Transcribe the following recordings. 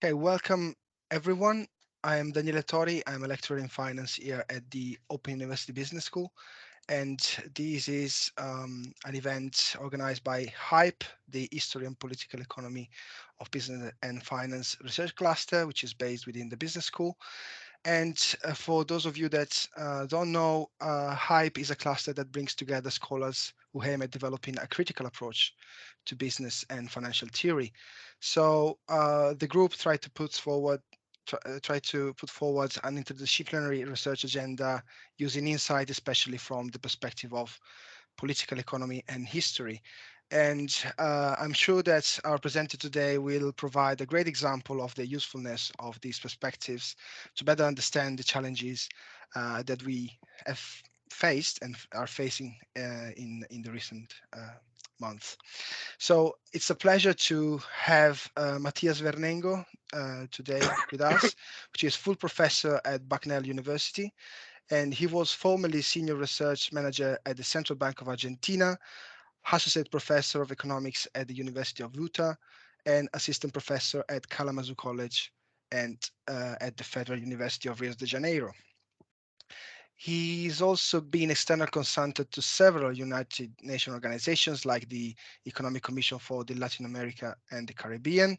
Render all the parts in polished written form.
Okay, welcome everyone. I am Daniele Tori. I'm a lecturer in finance here at the Open University Business School. And this is an event organized by HYPE, the History and Political Economy of Business and Finance Research Cluster, which is based within the business school. And for those of you that don't know, HYPE is a cluster that brings together scholars who aim at developing a critical approach to business and financial theory. So the group try to put forward an interdisciplinary research agenda using insight, especially from the perspective of political economy and history. And I'm sure that our presenter today will provide a great example of the usefulness of these perspectives to better understand the challenges that we have faced and are facing in the recent month. So it's a pleasure to have Matías Vernengo today with us, which is full professor at Bucknell University, and he was formerly senior research manager at the Central Bank of Argentina, associate professor of economics at the University of Utah, and assistant professor at Kalamazoo College and at the Federal University of Rio de Janeiro. He's also been external consultant to several United Nations organizations like the Economic Commission for the Latin America and the Caribbean,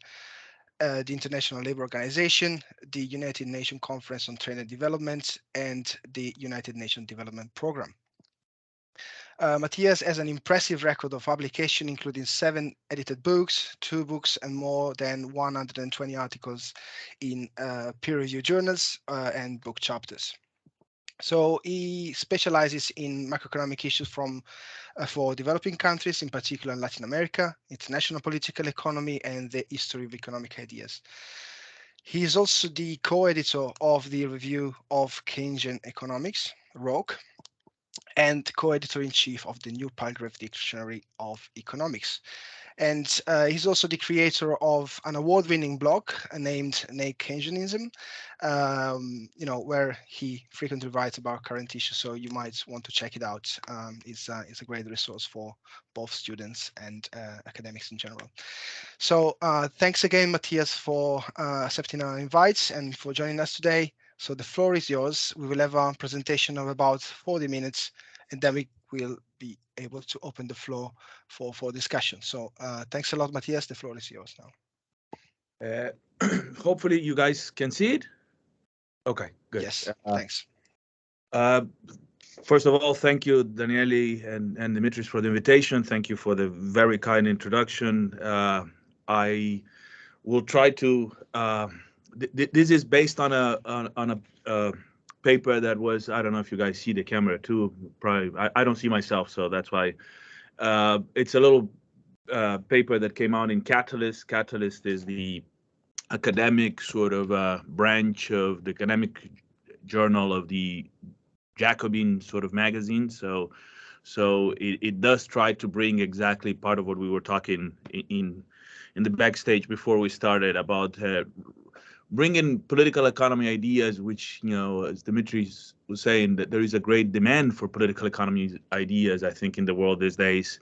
the International Labour Organization, the United Nations Conference on Trade and Development, and the United Nations Development Programme. Matías has an impressive record of publication, including 7 edited books, 2 books, and more than 120 articles in peer-reviewed journals and book chapters. So he specializes in macroeconomic issues for developing countries, in particular in Latin America, international political economy, and the history of economic ideas. He is also the co-editor of the Review of Keynesian Economics, ROKE, and co-editor-in-chief of the New Palgrave Dictionary of Economics. And he's also the creator of an award-winning blog named Naked Keynesianism, where he frequently writes about current issues. So you might want to check it out. It's a great resource for both students and academics in general. So thanks again, Matías, for accepting our invites and for joining us today. So the floor is yours. We will have a presentation of about 40 minutes, and then we will be able to open the floor for discussion. So thanks a lot, Matías. The floor is yours now. Hopefully you guys can see it. Okay, good. Yes, thanks. First of all, thank you, Daniele and Dimitris, for the invitation. Thank you for the very kind introduction. I will try to. This is based on a paper that was. I don't know if you guys see the camera too. Probably I don't see myself, so that's why. It's a little paper that came out in Catalyst. Catalyst is the academic sort of branch of the academic journal of the Jacobin sort of magazine. So it does try to bring exactly part of what we were talking in the backstage before we started about bringing political economy ideas, which, as Dimitris was saying, that there is a great demand for political economy ideas, I think, in the world these days,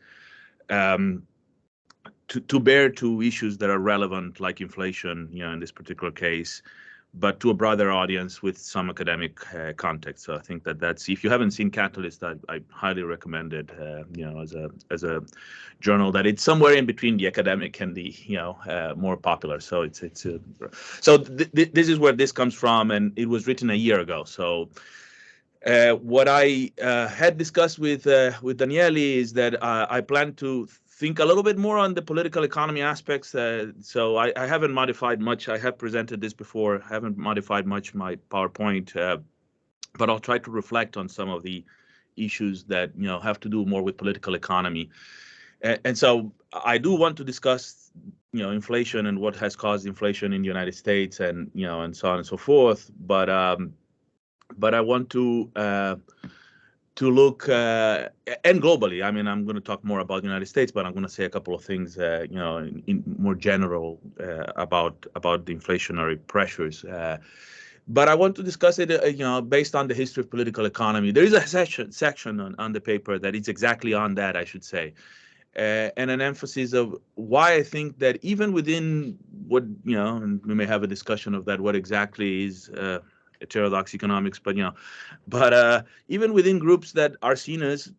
to bear to issues that are relevant, like inflation, in this particular case, but to a broader audience with some academic context. So I think that's, if you haven't seen Catalyst, I highly recommend it, as a journal that it's somewhere in between the academic and the, more popular. So this is where this comes from, and it was written a year ago. So what I had discussed with Daniele is that I plan to think a little bit more on the political economy aspects. So I haven't modified much. I have presented this before. I haven't modified much my PowerPoint, but I'll try to reflect on some of the issues that have to do more with political economy. And so I do want to discuss inflation and what has caused inflation in the United States, and and so on and so forth. But I want to look and globally. I mean, I'm going to talk more about the United States, but I'm going to say a couple of things, in more general about the inflationary pressures. But I want to discuss it, based on the history of political economy. There is a section on the paper that is exactly on that, I should say. and an emphasis of why I think that even within what, and we may have a discussion of that, what exactly is heterodox economics, but even within groups that are seen as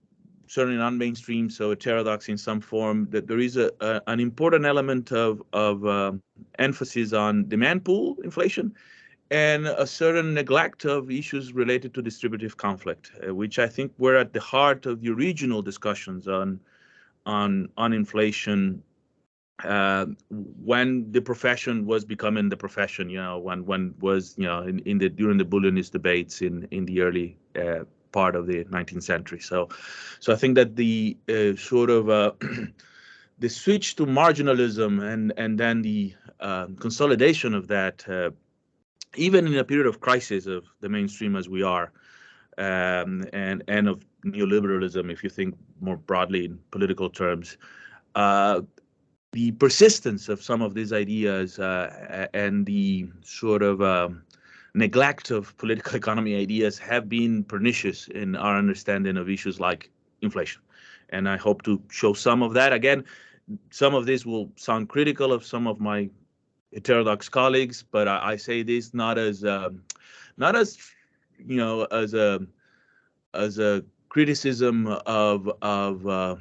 certainly non-mainstream, so heterodox in some form, that there is an important element of emphasis on demand pool inflation and a certain neglect of issues related to distributive conflict, which I think were at the heart of the original discussions on inflation when the profession was becoming the profession, when was, in the during the Bullianist debates in the early part of the 19th century. So I think that the sort of the switch to marginalism and then the consolidation of that, even in a period of crisis of the mainstream as we are, and of neoliberalism, if you think more broadly in political terms, the persistence of some of these ideas and the sort of neglect of political economy ideas have been pernicious in our understanding of issues like inflation. And I hope to show some of that. Again, some of this will sound critical of some of my heterodox colleagues, but I say this not as as a criticism of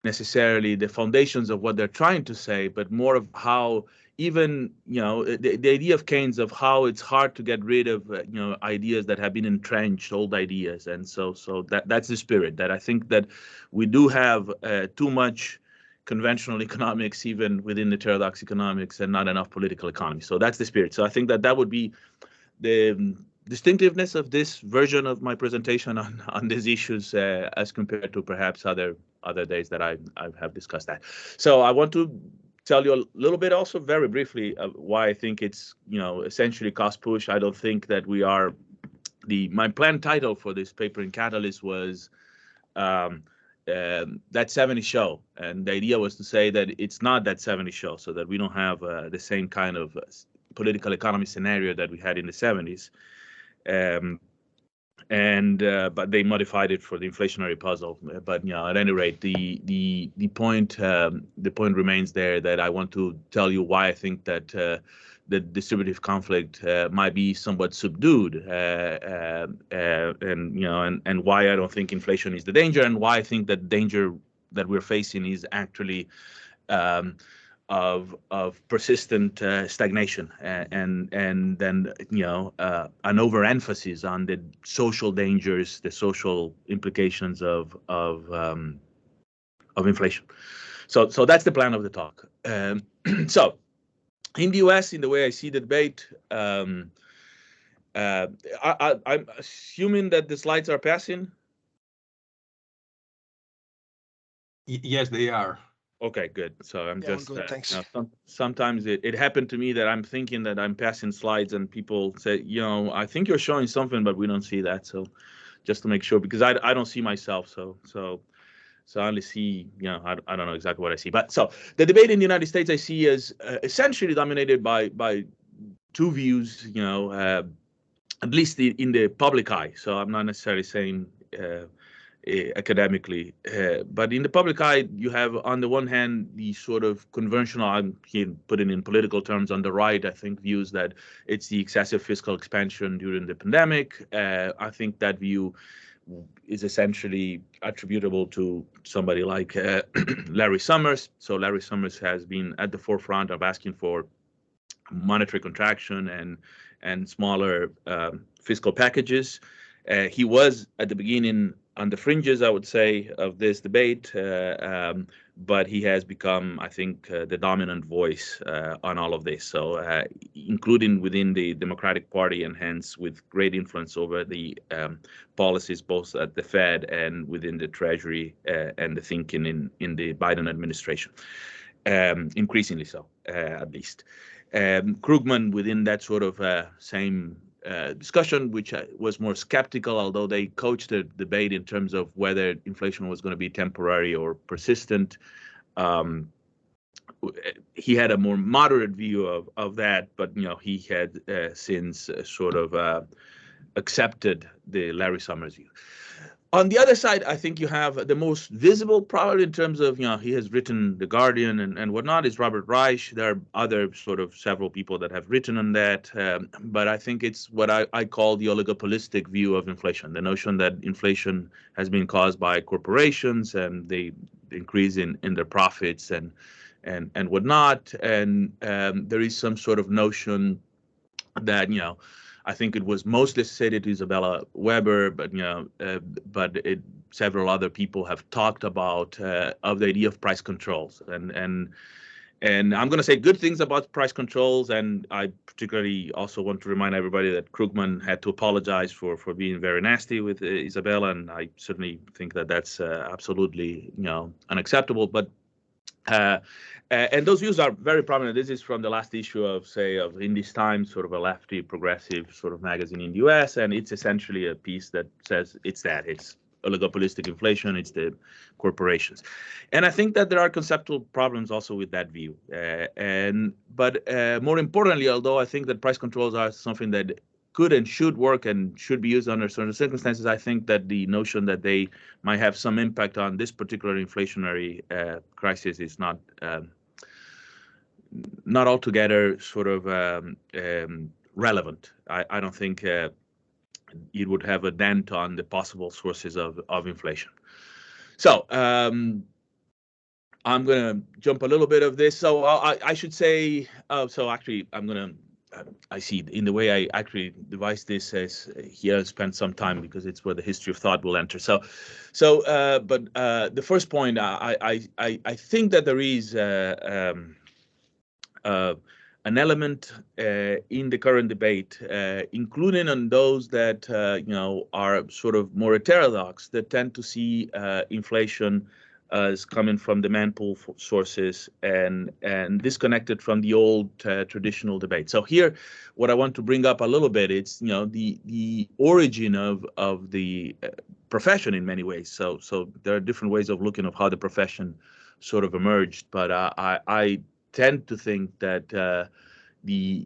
necessarily the foundations of what they're trying to say, but more of how even, the idea of Keynes of how it's hard to get rid of, ideas that have been entrenched, old ideas. And so that's the spirit, that I think that we do have too much conventional economics, even within the heterodox economics, and not enough political economy. So that's the spirit. So I think that would be the distinctiveness of this version of my presentation on these issues as compared to perhaps other days that I have discussed that. So I want to tell you a little bit also very briefly of why I think it's, essentially cost push. I don't think that we are my planned title for this paper in Catalyst was that 70 show. And the idea was to say that it's not that 70 show, so that we don't have the same kind of political economy scenario that we had in the 70s. But they modified it for the inflationary puzzle. But at any rate, the point remains there, that I want to tell you why I think that the distributive conflict might be somewhat subdued, and why I don't think inflation is the danger, and why I think that danger that we're facing is actually of persistent stagnation, and then an overemphasis on the social dangers, the social implications of inflation. So that's the plan of the talk. So in the U.S., in the way I see the debate, I'm assuming that the slides are passing. Yes, they are. Okay, good. So I'm just good, thanks. Sometimes it happened to me that I'm thinking that I'm passing slides and people say, I think you're showing something, but we don't see that. So just to make sure, because I don't see myself. So I only see, I don't know exactly what I see. But so the debate in the United States I see is essentially dominated by two views, at least in the public eye. So I'm not necessarily saying academically, but in the public eye, you have on the one hand the sort of conventional, I'm putting in political terms, on the right, I think, views that it's the excessive fiscal expansion during the pandemic. I think that view is essentially attributable to somebody like Larry Summers. So Larry Summers has been at the forefront of asking for monetary contraction and smaller fiscal packages. He was at the beginning on the fringes, I would say, of this debate, but he has become, I think, the dominant voice on all of this. So, including within the Democratic Party, and hence with great influence over the policies both at the Fed and within the Treasury and the thinking in the Biden administration, increasingly so, at least. Krugman within that sort of same discussion, which was more skeptical, although they coached the debate in terms of whether inflation was going to be temporary or persistent. He had a more moderate view of that, but he had since sort of accepted the Larry Summers view. On the other side, I think you have the most visible, probably in terms of, he has written The Guardian and whatnot, is Robert Reich. There are other sort of several people that have written on that. But I think it's what I call the oligopolistic view of inflation, the notion that inflation has been caused by corporations and the increase in their profits and whatnot. And there is some sort of notion that, I think it was mostly stated to Isabella Weber, but several other people have talked about of the idea of price controls, and I'm going to say good things about price controls, and I particularly also want to remind everybody that Krugman had to apologize for being very nasty with Isabella, and I certainly think that that's absolutely unacceptable, but. And those views are very prominent. This is from the last issue of In These Times, sort of a lefty progressive sort of magazine in the US. And it's essentially a piece that says it's oligopolistic inflation, it's the corporations. And I think that there are conceptual problems also with that view. But more importantly, although I think that price controls are something that could and should work and should be used under certain circumstances, I think that the notion that they might have some impact on this particular inflationary crisis is not altogether sort of relevant. I don't think it would have a dent on the possible sources of inflation. So I'm going to jump a little bit of this. So I should say, so actually I'm going to, I see in the way I actually devised this as here I spent some time because it's where the history of thought will enter. But the first point, I think that there is an element in the current debate, including on those that are sort of more heterodox, that tend to see inflation as coming from demand pull sources and disconnected from the old traditional debate. So here, what I want to bring up a little bit, it's the origin of the profession in many ways. So there are different ways of looking at how the profession sort of emerged, but I tend to think that the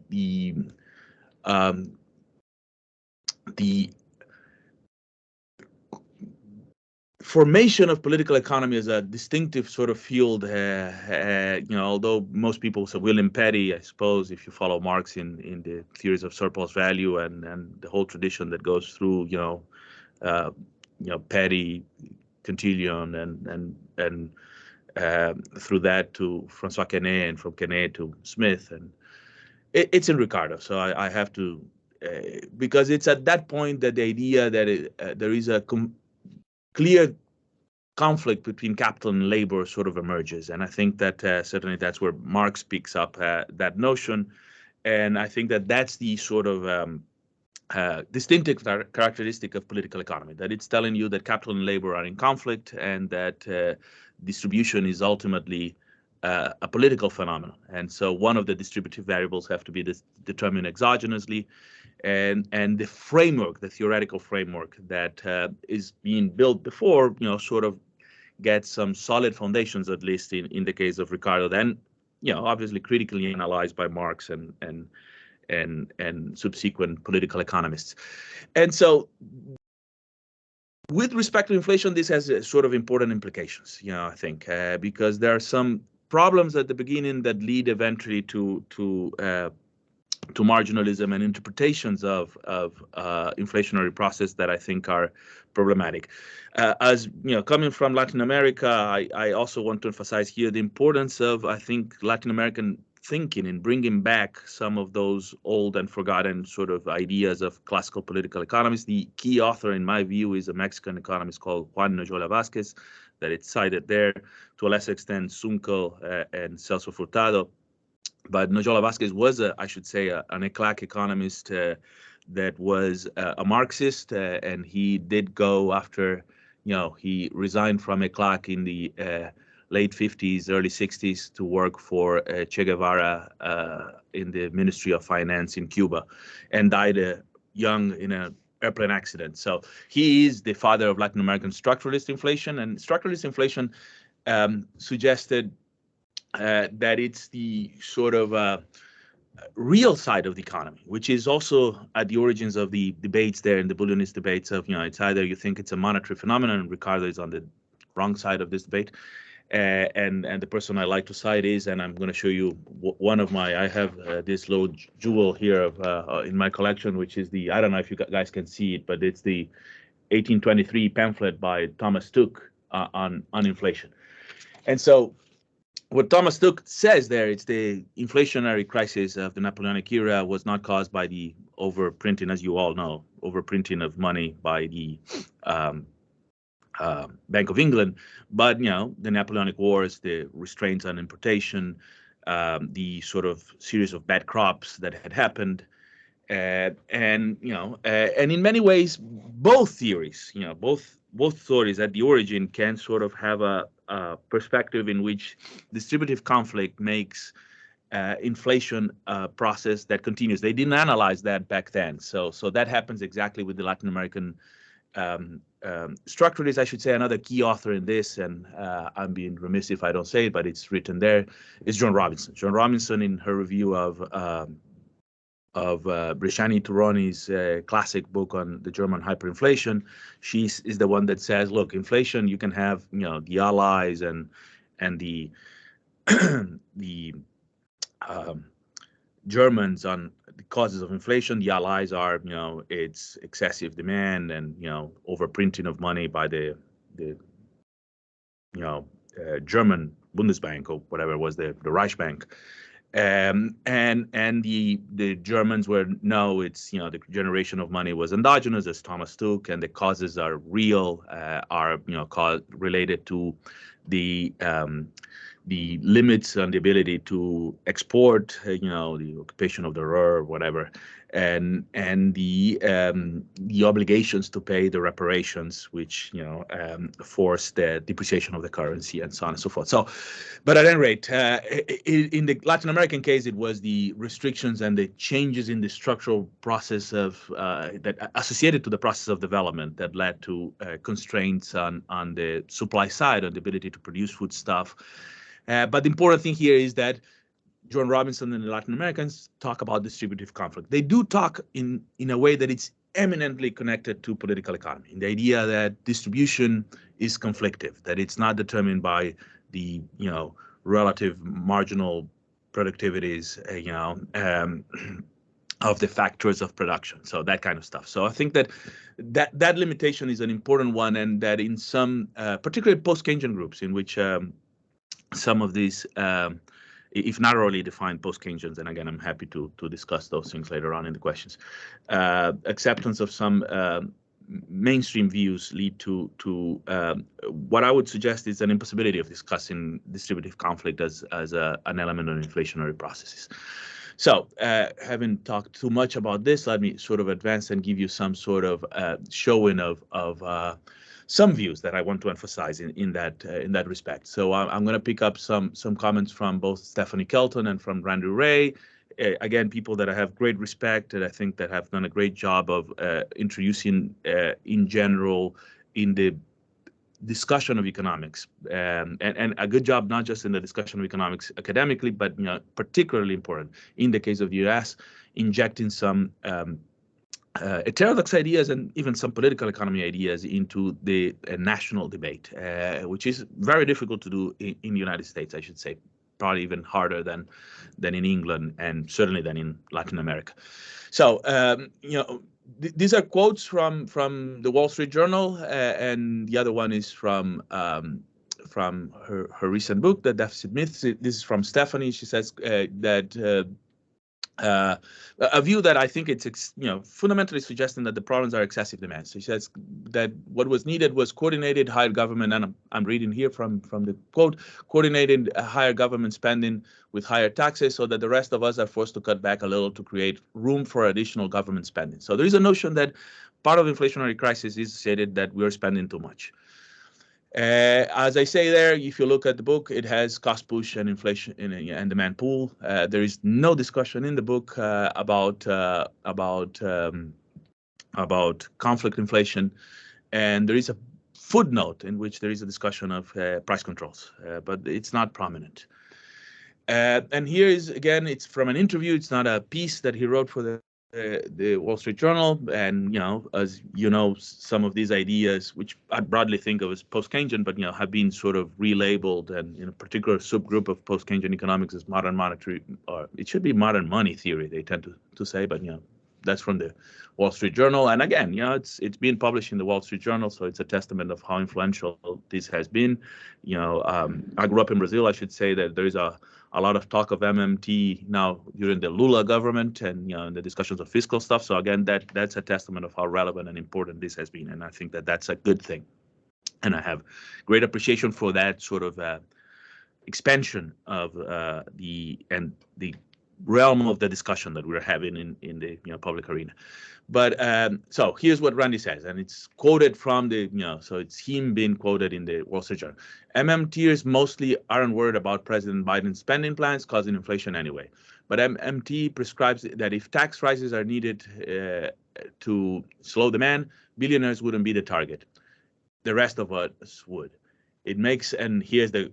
formation of political economy as a distinctive sort of field, although most people say William Petty, I suppose, if you follow Marx in the theories of surplus value and the whole tradition that goes through, Petty, Cantillon, and through that to Francois Quesnay, and from Quesnay to Smith, and it's in Ricardo. So I have to, because it's at that point that the idea that there is a clear conflict between capital and labor sort of emerges. And I think that certainly that's where Marx picks up that notion. And I think that that's the sort of distinctive characteristic of political economy, that it's telling you that capital and labor are in conflict and that distribution is ultimately a political phenomenon. And so one of the distributive variables have to be determined exogenously. And the framework, the theoretical framework that is being built before, sort of gets some solid foundations, at least in the case of Ricardo, then, obviously critically analyzed by Marx and subsequent political economists. And so with respect to inflation, this has sort of important implications, I think, because there are some problems at the beginning that lead eventually to marginalism and interpretations of inflationary process that I think are problematic. As coming from Latin America, I also want to emphasize here the importance of, I think, Latin American thinking in bringing back some of those old and forgotten sort of ideas of classical political economists. The key author, in my view, is a Mexican economist called Juan Noyola Vázquez, that it's cited there, to a lesser extent, Zunkel and Celso Furtado. But Noyola Vázquez was, I should say, an ECLAC economist that was a Marxist, and he did go after, he resigned from ECLAC in the late 50s, early 60s to work for Che Guevara in the Ministry of Finance in Cuba, and died young in an airplane accident. So he is the father of Latin American structuralist inflation, and structuralist inflation suggested that it's the sort of real side of the economy, which is also at the origins of the debates there in the Bullionist debates of, it's either you think it's a monetary phenomenon, and Ricardo is on the wrong side of this debate. And the person I like to cite is, and I'm going to show you one of I have this little jewel here of in my collection, which is I don't know if you guys can see it, but it's the 1823 pamphlet by Thomas Tuck on inflation. And so what Thomas Tuck says there, it's the inflationary crisis of the Napoleonic era was not caused by the overprinting, as you all know, overprinting of money by the Bank of England, but the Napoleonic Wars, the restraints on importation, the sort of series of bad crops that had happened, and in many ways, both theories, both theories at the origin can sort of have a perspective in which distributive conflict makes inflation process that continues. They didn't analyze that back then, so that happens exactly with the Latin American structuralist, I should say. Another key author in this, and I'm being remiss if I don't say it, but it's written there, is Joan Robinson. Joan Robinson, in her review of Bresciani Turoni's classic book on the German hyperinflation, she is the one that says, look, inflation, you can have, the allies and the the Germans on the causes of inflation. The allies are, it's excessive demand and, overprinting of money by the German Bundesbank, or whatever was the Reichsbank. And the Germans were, no, it's, the generation of money was endogenous, as Thomas Tuck, and the causes are real, are, related to the limits on the ability to export, the occupation of the Ruhr, whatever, and the obligations to pay the reparations, which force the depreciation of the currency and so on and so forth. So, but at any rate, in the Latin American case, it was the restrictions and the changes in the structural process of that associated to the process of development that led to constraints on the supply side, on the ability to produce foodstuff. But the important thing here is that Joan Robinson and the Latin Americans talk about distributive conflict. They do talk in a way that it's eminently connected to political economy, in the idea that distribution is conflictive, that it's not determined by the relative marginal productivities, of the factors of production, so that kind of stuff. So I think that limitation is an important one, and that in some, particularly post-Keynesian groups, in which some of these, if narrowly defined post-Keynesians, and again, I'm happy to discuss those things later on in the questions, acceptance of some mainstream views lead to what I would suggest is an impossibility of discussing distributive conflict as an element of inflationary processes. So having talked too much about this, let me sort of advance and give you some sort of showing of some views that I want to emphasize in that respect. So I'm going to pick up some comments from both Stephanie Kelton and from Randy Ray. Again, people that I have great respect and I think that have done a great job of introducing in general in the discussion of economics, and a good job not just in the discussion of economics academically, but particularly important in the case of the US, injecting some heterodox ideas and even some political economy ideas into the national debate, which is very difficult to do in the United States, I should say, probably even harder than in England and certainly than in Latin America. So, these are quotes from the Wall Street Journal, and the other one is from her recent book, The Deficit Myth. This is from Stephanie. She says that a view that I think it's fundamentally suggesting that the problems are excessive demand. So she says that what was needed was coordinated higher government, and I'm reading here from the quote, coordinated higher government spending with higher taxes so that the rest of us are forced to cut back a little to create room for additional government spending. So there is a notion that part of inflationary crisis is associated that we're spending too much. As I say there, if you look at the book, it has cost push and inflation and demand pull. There is no discussion in the book about conflict inflation, and there is a footnote in which there is a discussion of price controls, but it's not prominent. And here is, again, it's from an interview. It's not a piece that he wrote for the Wall Street Journal. And, as you know, some of these ideas, which I broadly think of as post-Keynesian, but, have been sort of relabeled, and in a particular subgroup of post-Keynesian economics is modern monetary, or it should be modern money theory, they tend to say, but, that's from the Wall Street Journal. And again, it's being published in the Wall Street Journal, so it's a testament of how influential this has been. I grew up in Brazil. I should say that there is a lot of talk of MMT now during the Lula government, and in the discussions of fiscal stuff. So again, that's a testament of how relevant and important this has been, and I think that that's a good thing. And I have great appreciation for that sort of expansion of the realm of the discussion that we're having in the public arena. But so here's what Randy says, and it's quoted from the, so it's him being quoted in the Wall Street Journal. MMTers mostly aren't worried about President Biden's spending plans causing inflation anyway. But MMT prescribes that if tax rises are needed to slow demand, billionaires wouldn't be the target. The rest of us would. It makes, and here's the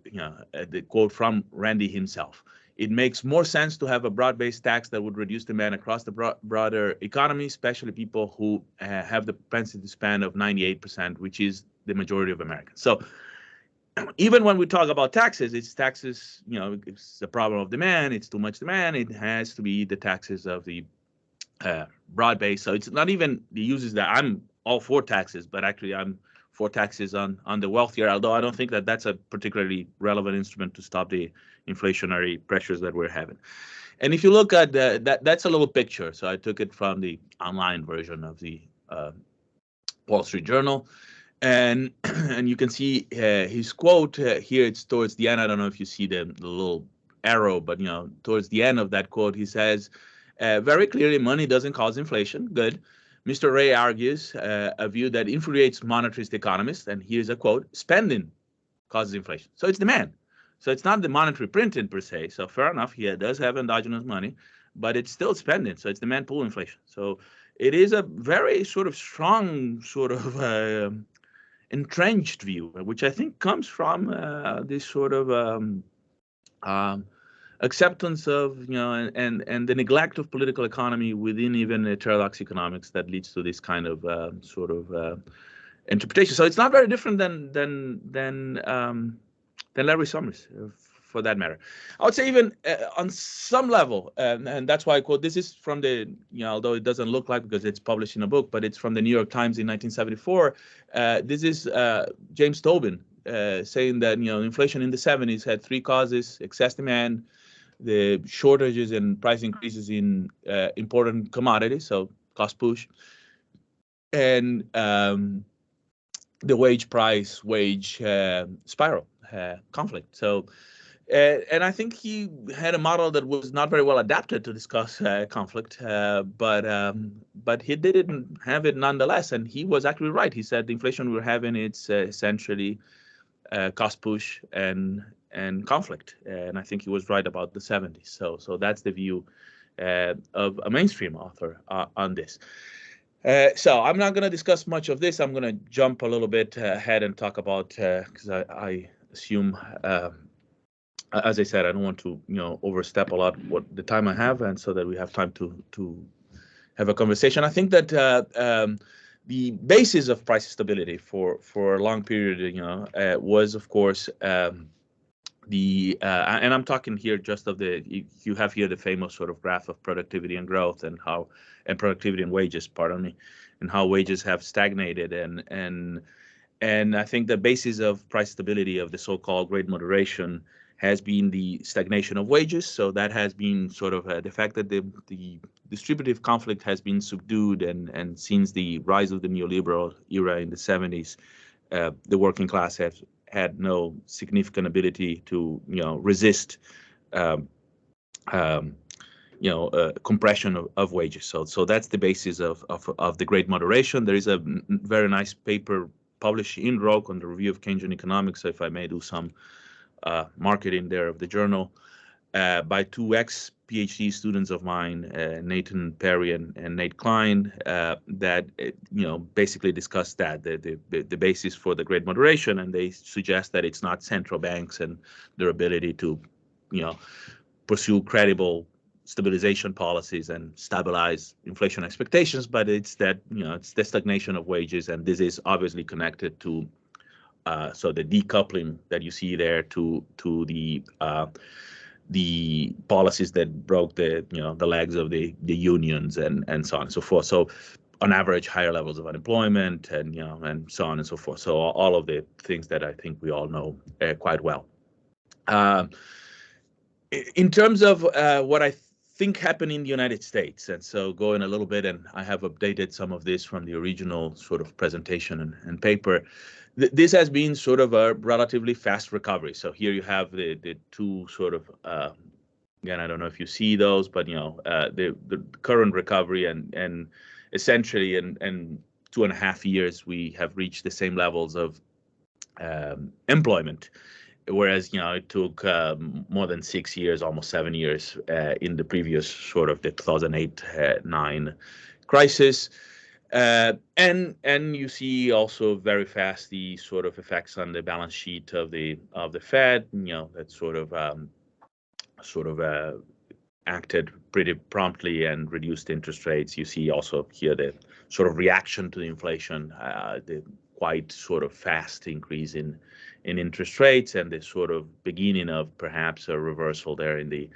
quote from Randy himself. It makes more sense to have a broad-based tax that would reduce demand across the broader economy, especially people who have the propensity to spend of 98%, which is the majority of Americans. So even when we talk about taxes, it's taxes, it's the problem of demand, it's too much demand, it has to be the taxes of the broad base. So it's not even the uses that I'm all for taxes, but actually I'm for taxes on the wealthier, although I don't think that that's a particularly relevant instrument to stop the inflationary pressures that we're having. And if you look at that's a little picture. So I took it from the online version of the Wall Street Journal. And you can see his quote here. It's towards the end. I don't know if you see the little arrow, but towards the end of that quote, he says, very clearly, money doesn't cause inflation. Good. Mr. Ray argues a view that infuriates monetarist economists, and here's a quote: spending causes inflation. So it's demand. So it's not the monetary printing per se. So fair enough, he does have endogenous money, but it's still spending. So it's demand pull inflation. So it is a very sort of strong sort of entrenched view, which I think comes from this sort of acceptance of, and the neglect of political economy within even heterodox economics that leads to this kind of sort of interpretation. So it's not very different than Larry Summers, for that matter. I would say even on some level, and that's why I quote, this is from the, although it doesn't look like because it's published in a book, but it's from the New York Times in 1974. This is James Tobin saying that, inflation in the 70s had three causes: excess demand, the shortages and price increases in important commodities, so cost push, and the wage spiral conflict. So, and I think he had a model that was not very well adapted to discuss conflict, but he didn't have it nonetheless. And he was actually right. He said the inflation we're having, it's essentially cost push and conflict. And I think he was right about the 70s. So that's the view of a mainstream author on this. So I'm not going to discuss much of this. I'm going to jump a little bit ahead and talk about, because I assume, as I said, I don't want to overstep a lot what the time I have, and so that we have time to have a conversation. I think that the basis of price stability for a long period, was of course and I'm talking here just of you have here the famous sort of graph of productivity and growth, and productivity and wages, pardon me, and how wages have stagnated, and I think the basis of price stability of the so-called Great Moderation has been the stagnation of wages. So that has been sort of the fact that the distributive conflict has been subdued, and since the rise of the neoliberal era in the 70s, the working class has had no significant ability to resist compression of wages. So that's the basis of the Great Moderation. There is a very nice paper published in Roque on the Review of Keynesian Economics, so if I may do some marketing there of the journal, by two ex-PhD students of mine, Nathan Perry and Nate Klein, that basically discuss that the basis for the Great Moderation, and they suggest that it's not central banks and their ability to pursue credible stabilization policies and stabilize inflation expectations, but it's that, it's the stagnation of wages, and this is obviously connected to so the decoupling that you see there to the policies that broke the legs of the unions and so on and so forth. So on average, higher levels of unemployment and and so on and so forth. So all of the things that I think we all know quite well. In terms of what I think happened in the United States, and so going a little bit, and I have updated some of this from the original sort of presentation and paper. This has been sort of a relatively fast recovery. So here you have the two sort of again, I don't know if you see those, but the current recovery and essentially in 2.5 years we have reached the same levels of employment. Whereas, it took more than 6 years, almost 7 years in the previous sort of the 2008-9 crisis. And you see also very fast the sort of effects on the balance sheet of the Fed, that sort of acted pretty promptly and reduced interest rates. You see also here the sort of reaction to the inflation, the quite sort of fast increase in interest rates, and the sort of beginning of perhaps a reversal there in the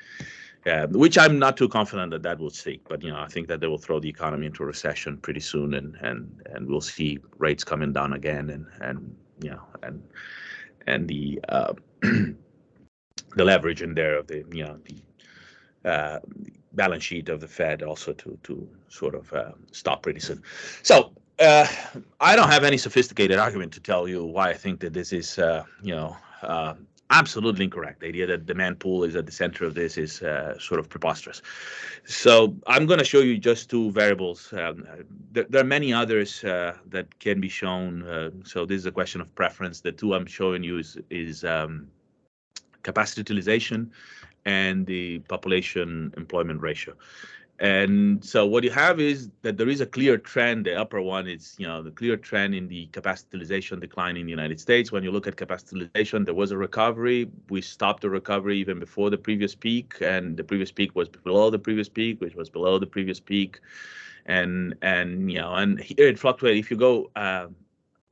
which I'm not too confident that will stick, but I think that they will throw the economy into a recession pretty soon, and we'll see rates coming down again, and the the leverage in there of the the balance sheet of the Fed also to sort of stop pretty soon. So I don't have any sophisticated argument to tell you why I think that this is absolutely incorrect. The idea that demand pool is at the center of this is sort of preposterous. So I'm going to show you just two variables. There are many others that can be shown. So this is a question of preference. The two I'm showing you is capacity utilization and the population employment ratio. And so what you have is that there is a clear trend. The upper one is, the clear trend in the capacity utilization decline in the United States. When you look at capacity utilization, there was a recovery. We stopped the recovery even before the previous peak, and the previous peak was below the previous peak, which was below the previous peak. And here it fluctuates.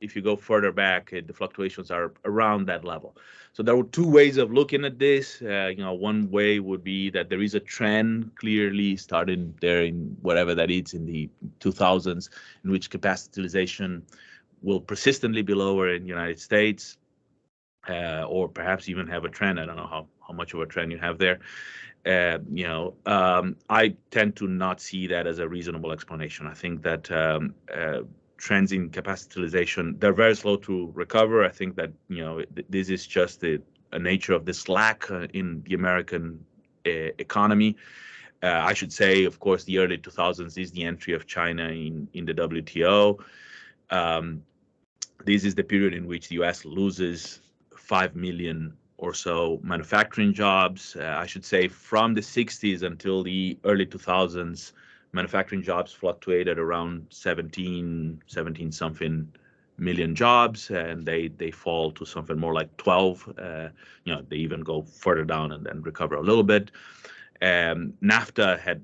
If you go further back, the fluctuations are around that level. So there were two ways of looking at this. One way would be that there is a trend clearly starting there in whatever that is in the 2000s, in which capacity utilization will persistently be lower in the United States, or perhaps even have a trend. I don't know how much of a trend you have there. I tend to not see that as a reasonable explanation. I think that trends in capacity utilization, they're very slow to recover. I think that this is just the nature of the slack in the American economy. I should say, of course, the early 2000s is the entry of China in the WTO. This is the period in which the US loses 5 million or so manufacturing jobs. I should say from the 60s until the early 2000s, manufacturing jobs fluctuated around 17 something million jobs, and they fall to something more like 12. They even go further down and then recover a little bit. NAFTA had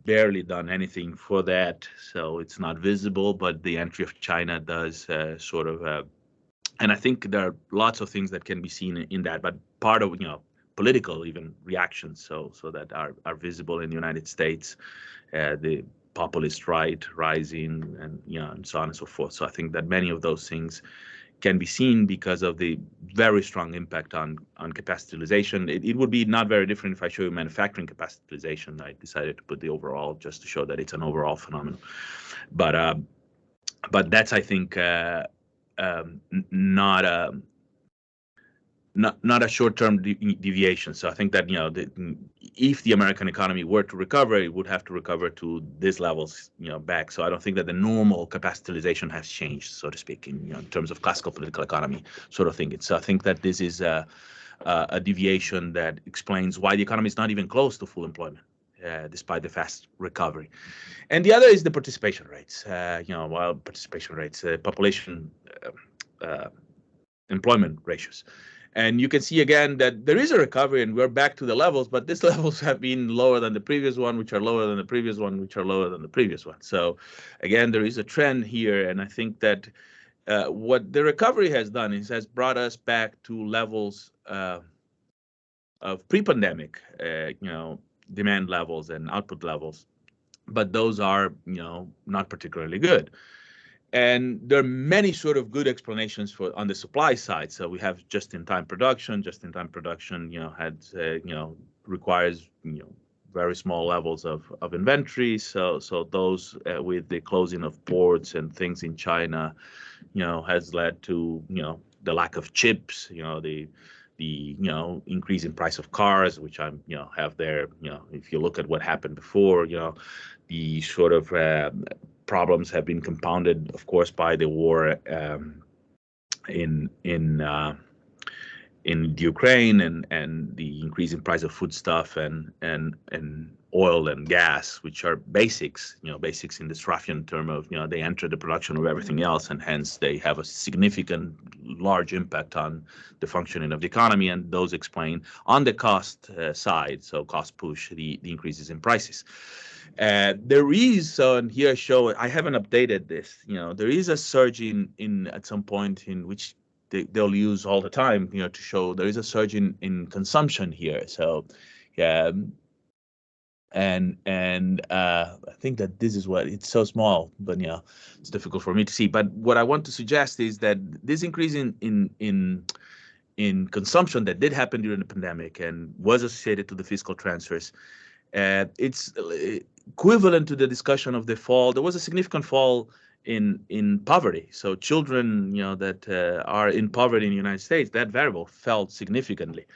barely done anything for that, so it's not visible, but the entry of China does sort of, and I think there are lots of things that can be seen in that, but part of political even reactions so that are visible in the United States, the populist right rising, and so on and so forth. So I think that many of those things can be seen because of the very strong impact on capacity utilization. It would be not very different if I show you manufacturing capacity utilization. I decided to put the overall just to show that it's an overall phenomenon. But that's, I think, not a short-term deviation. So I think that if the American economy were to recover, it would have to recover to these levels back. So I don't think that the normal capacity utilization has changed, so to speak, in terms of classical political economy sort of thing. So I think that this is a deviation that explains why the economy is not even close to full employment, despite the fast recovery. And the other is the participation rates. Participation rates, population employment ratios. And you can see again that there is a recovery and we're back to the levels, but these levels have been lower than the previous one, which are lower than the previous one, which are lower than the previous one. So again, there is a trend here. And I think that what the recovery has done is has brought us back to levels of pre-pandemic, demand levels and output levels. But those are, not particularly good. And there are many sort of good explanations for on the supply side. So we have just-in-time production. Just-in-time production, requires very small levels of inventory. So those with the closing of ports and things in China, has led to the lack of chips. The increase in price of cars, which I'm have there. If you look at what happened before, the sort of problems have been compounded, of course, by the war in Ukraine and the increasing price of foodstuff and oil and gas, which are basics, basics in this Ruffian term of, they enter the production of everything else, and hence they have a significant, large impact on the functioning of the economy, and those explain on the cost side, so cost push, the increases in prices. There is, and here I haven't updated this, there is a surge in at some point in which they'll use all the time, to show there is a surge in consumption here. So, yeah, and I think that this is what it's so small, but it's difficult for me to see. But what I want to suggest is that this increase in consumption that did happen during the pandemic and was associated to the fiscal transfers, it's equivalent to the discussion of the fall. There was a significant fall in poverty. So children, that are in poverty in the United States, that variable fell significantly.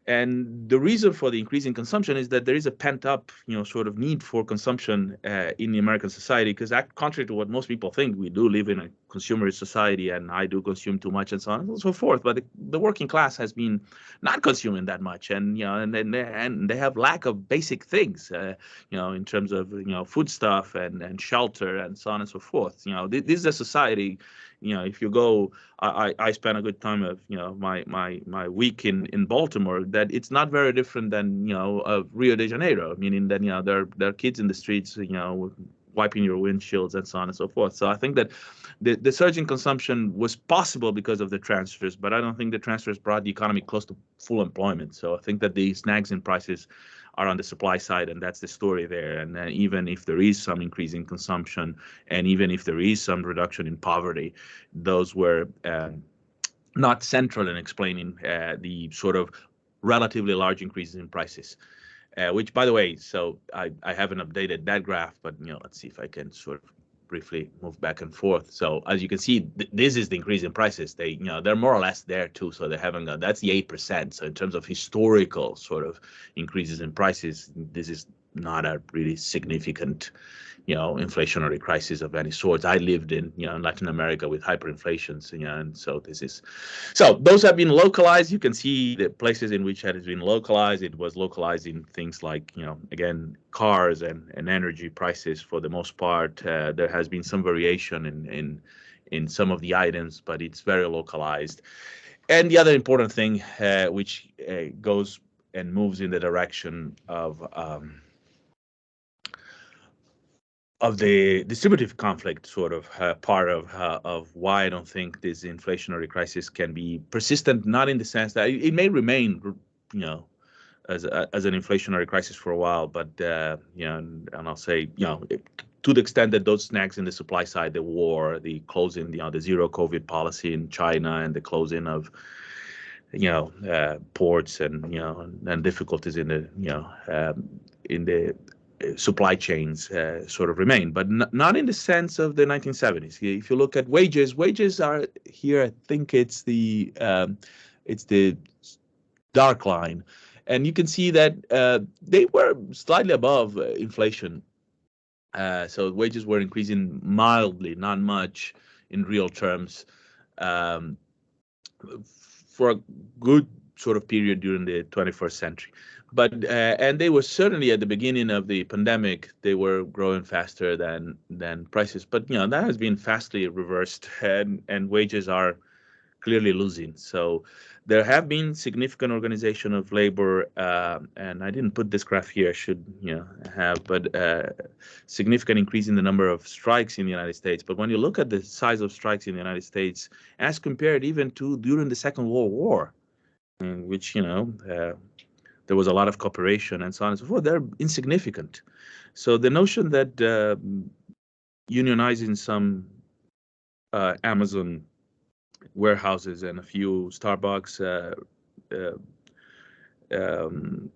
And the reason for the increase in consumption is that there is a pent up, sort of need for consumption in the American society, because contrary to what most people think, we do live in a consumerist society and I do consume too much and so on and so forth. But the working class has been not consuming that much, and and they have lack of basic things, in terms of food stuff and shelter and so on and so forth. This is a society. If you go, I spent a good time of my week in Baltimore. That it's not very different than of Rio de Janeiro, meaning that there are kids in the streets, wiping your windshields and so on and so forth. So I think that the surge in consumption was possible because of the transfers, but I don't think the transfers brought the economy close to full employment. So I think that the snags in prices are on the supply side, and that's the story there. And even if there is some increase in consumption, and even if there is some reduction in poverty, those were not central in explaining the sort of relatively large increases in prices. Which, by the way, so I haven't updated that graph, but let's see if I can sort of briefly move back and forth. So as you can see, this is the increase in prices. They're more or less there too. So they haven't got, that's the 8%. So in terms of historical sort of increases in prices, this is not a really significant, inflationary crisis of any sort. I lived in, Latin America with hyperinflations, and so those have been localized. You can see the places in which it has been localized. It was localized in things like, again, cars and energy prices for the most part. There has been some variation in some of the items, but it's very localized. And the other important thing, which goes and moves in the direction of the distributive conflict, sort of part of why I don't think this inflationary crisis can be persistent, not in the sense that it may remain, as an inflationary crisis for a while, but and I'll say, to the extent that those snags in the supply side, the war, the closing, the zero COVID policy in China, and the closing of ports and and difficulties in the supply chains sort of remain, but not in the sense of the 1970s. If you look at wages are here. I think it's the dark line, and you can see that they were slightly above inflation. So wages were increasing mildly, not much in real terms, for a good sort of period during the 21st century. But and they were certainly at the beginning of the pandemic, they were growing faster than prices. But that has been vastly reversed, and wages are clearly losing. So There have been significant organization of labor, and I didn't put this graph here. I should, have, but significant increase in the number of strikes in the United States. But when you look at the size of strikes in the United States, as compared even to during the Second World War, in which there was a lot of cooperation and so on and so forth, they're insignificant. So the notion that unionizing some Amazon warehouses and a few Starbucks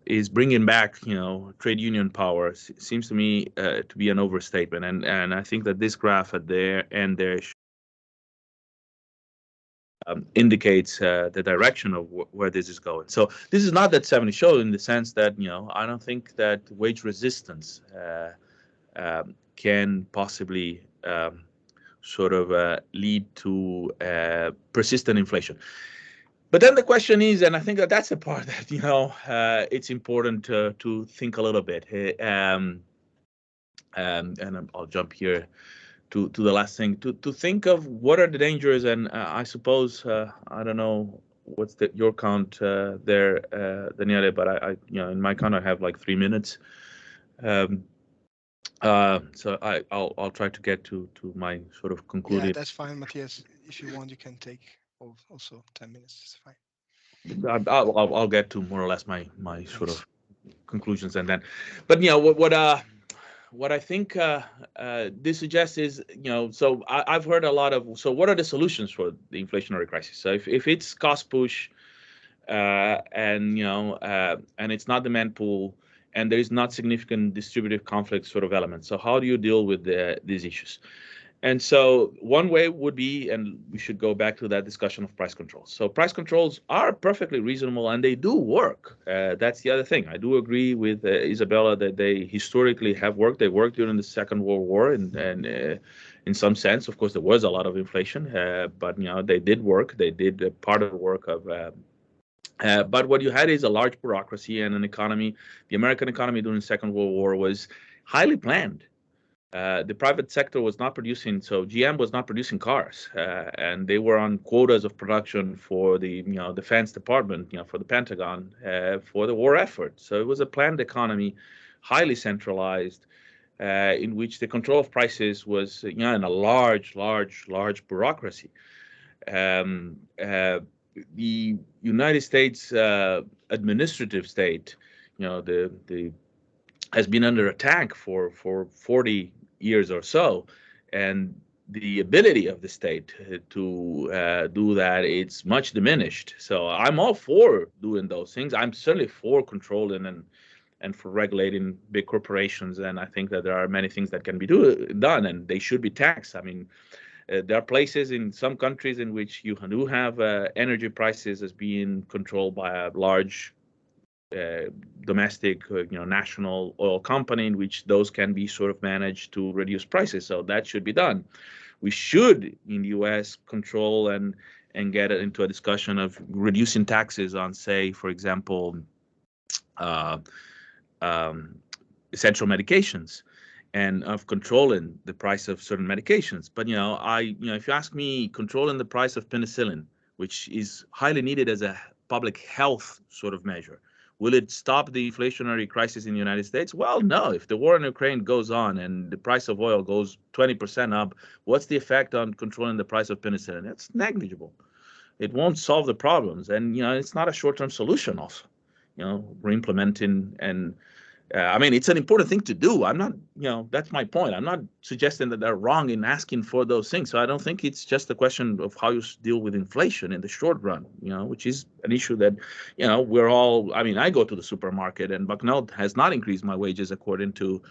is bringing back, trade union power seems to me to be an overstatement. And I think that this graph at the end there indicates the direction of where this is going. So this is not that 70 show in the sense that, I don't think that wage resistance can possibly sort of lead to persistent inflation. But then the question is, and I think that that's the part that, it's important to think a little bit. And I'll jump here to the last thing, to think of what are the dangers. And I suppose, I don't know what's your count there, Daniele, but I in my count, I have like 3 minutes. So I'll try to get to my sort of concluding. Yeah, that's fine, Matías. If you want, you can take also 10 minutes. It's fine. I'll get to more or less my sort of conclusions and then, but what I think this suggests is, so I've heard a lot of, so what are the solutions for the inflationary crisis? So if it's cost push, and it's not demand pull, and there is not significant distributive conflict sort of element, so how do you deal with these issues? And so one way would be, and we should go back to that discussion of price controls. So price controls are perfectly reasonable and they do work. That's the other thing. I do agree with Isabella that they historically have worked. They worked during the Second World War, and in some sense, of course, there was a lot of inflation, but they did work. They did part of the work of. But what you had is a large bureaucracy and an economy. The American economy during the Second World War was highly planned. The private sector was not producing, so GM was not producing cars, and they were on quotas of production for the Defense Department, for the Pentagon, for the war effort. So it was a planned economy, highly centralized, in which the control of prices was in a large bureaucracy. The United States administrative state, the has been under attack for 40 years or so, and the ability of the state to do that, it's much diminished. So I'm all for doing those things. I'm certainly for controlling and for regulating big corporations, and I think that there are many things that can be done, and they should be taxed. I mean, there are places in some countries in which you do have energy prices as being controlled by a large domestic, national oil company, in which those can be sort of managed to reduce prices. So that should be done. We should, in the U.S., control and get into a discussion of reducing taxes on, say, for example, essential medications, and of controlling the price of certain medications. But if you ask me, controlling the price of penicillin, which is highly needed as a public health sort of measure, will it stop the inflationary crisis in the United States? Well, no. If the war in Ukraine goes on and the price of oil goes 20% up, what's the effect on controlling the price of penicillin? It's negligible. It won't solve the problems, and it's not a short-term solution. Also, re-implementing and I mean, it's an important thing to do. I'm not, that's my point. I'm not suggesting that they're wrong in asking for those things. So I don't think it's just a question of how you deal with inflation in the short run, which is an issue that, we're all, I mean, I go to the supermarket and Bucknell has not increased my wages according to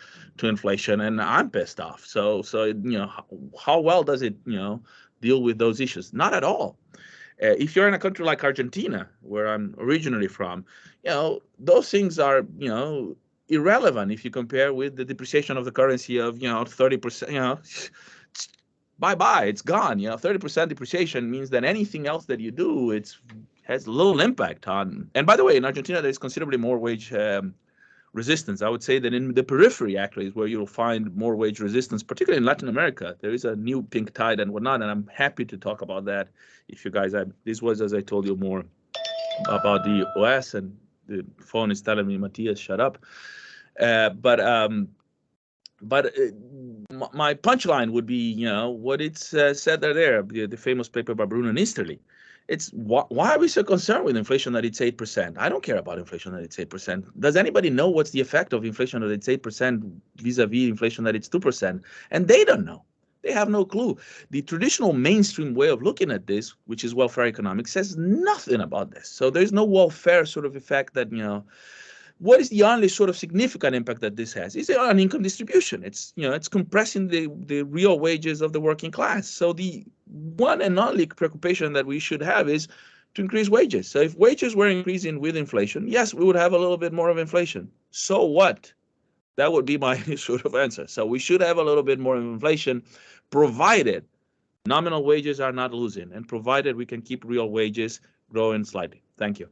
inflation, and I'm pissed off. So, how well does it, deal with those issues? Not at all. If you're in a country like Argentina, where I'm originally from, those things are, irrelevant if you compare with the depreciation of the currency of 30%. Bye, it's gone. 30% depreciation means that anything else that you do, has little impact on. And by the way, in Argentina, there's considerably more wage resistance. I would say that in the periphery actually is where you'll find more wage resistance, particularly in Latin America. There is a new pink tide and whatnot, and I'm happy to talk about that if you guys. This was, as I told you, more about the US, and the phone is telling me, Matías, shut up. But my punchline would be, what it's said there, the famous paper by Bruno and Easterly. It's why are we so concerned with inflation that it's 8%? I don't care about inflation that it's 8%. Does anybody know what's the effect of inflation that it's 8% vis-a-vis inflation that it's 2%? And they don't know. They have no clue. The traditional mainstream way of looking at this, which is welfare economics, says nothing about this. So there's no welfare sort of effect that, what is the only sort of significant impact that this has? Is on income distribution. It's it's compressing the real wages of the working class. So the one and only preoccupation that we should have is to increase wages. So if wages were increasing with inflation, yes, we would have a little bit more of inflation. So what? That would be my sort of answer. So we should have a little bit more of inflation, provided nominal wages are not losing, and provided we can keep real wages growing slightly. Thank you.